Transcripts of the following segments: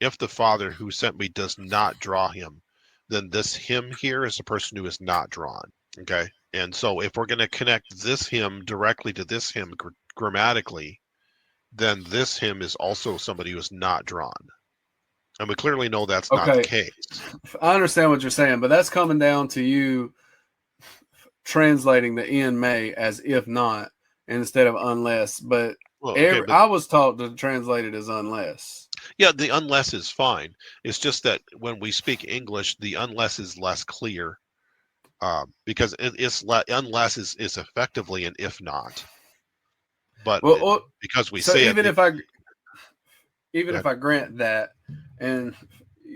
if the Father who sent me does not draw him, then this him here is a person who is not drawn. Okay. And so if we're going to connect this him directly to this him grammatically, then this him is also somebody who is not drawn. And we clearly know that's not the Okay, case. I understand what you're saying, but that's coming down to you translating the "in may" as "if not" instead of "unless." But Well, okay, but I was taught to translate it as "unless." yeah, the unless is fine. It's just that when we speak English, the unless is less clear, because unless is effectively an if not. But because we So say it, even go if ahead. I grant that, and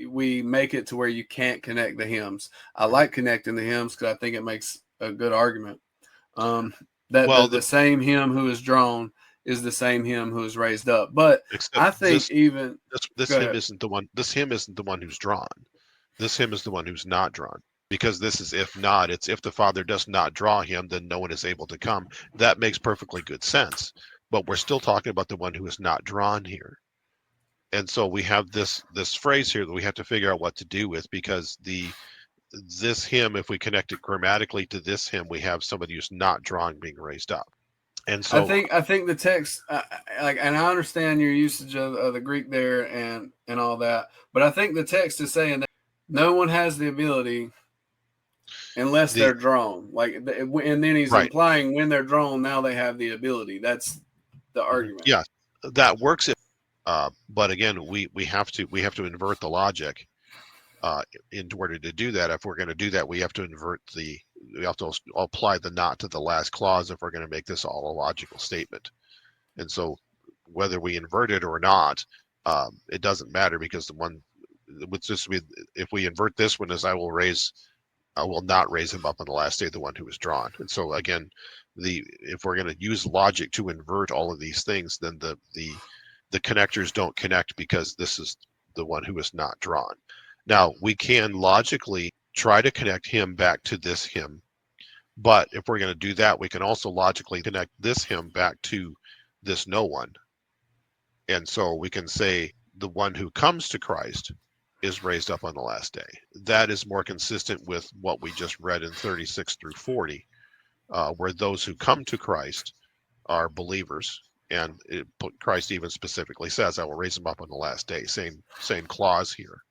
we make it to where you can't connect the hymns, I Mhm. like connecting the hymns because I think it makes a good argument. That Well, the same him who is drawn is the same him who is raised up. But except I think even this go him ahead. isn't the one. This him isn't the one who's drawn. This him is the one who's not drawn. Because this is if not, it's if the Father does not draw him, then no one is able to come. That makes perfectly good sense. But we're still talking about the one who is not drawn here. And so we have this phrase here that we have to figure out what to do with, because this him, if we connect it grammatically to this him, we have somebody who's not drawn being raised up. And so I think the text, like, and I understand your usage of the Greek there and all that, but I think the text is saying that no one has the ability unless the they're drawn. Like, and then he's right. implying when they're drawn, now they have the ability. That's the Mhm. argument. Yeah, that works. But again, we have to invert the logic in order to do that. If we're going to do that, we have to apply the not to the last clause if we're going to make this all a logical statement. And so whether we invert it or not, it doesn't matter, because the one would just be, if we invert this one as I will not raise him up on the last day, the one who was drawn. And so again, if we're going to use logic to invert all of these things, then the connectors don't connect, because this is the one who is not drawn. Now, we can logically try to connect him back to this him, but if we're going to do that, we can also logically connect this him back to this no one. And so we can say the one who comes to Christ is raised up on the last day. That is more consistent with what we just read in 36 through 40, where those who come to Christ are believers. And Christ even specifically says, I will raise them up on the last day. Same clause here.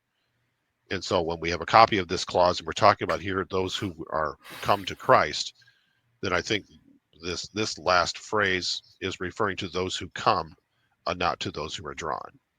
And so when we have a copy of this clause and we're talking about here those who are come to Christ, then I think this last phrase is referring to those who come, not to those who are drawn.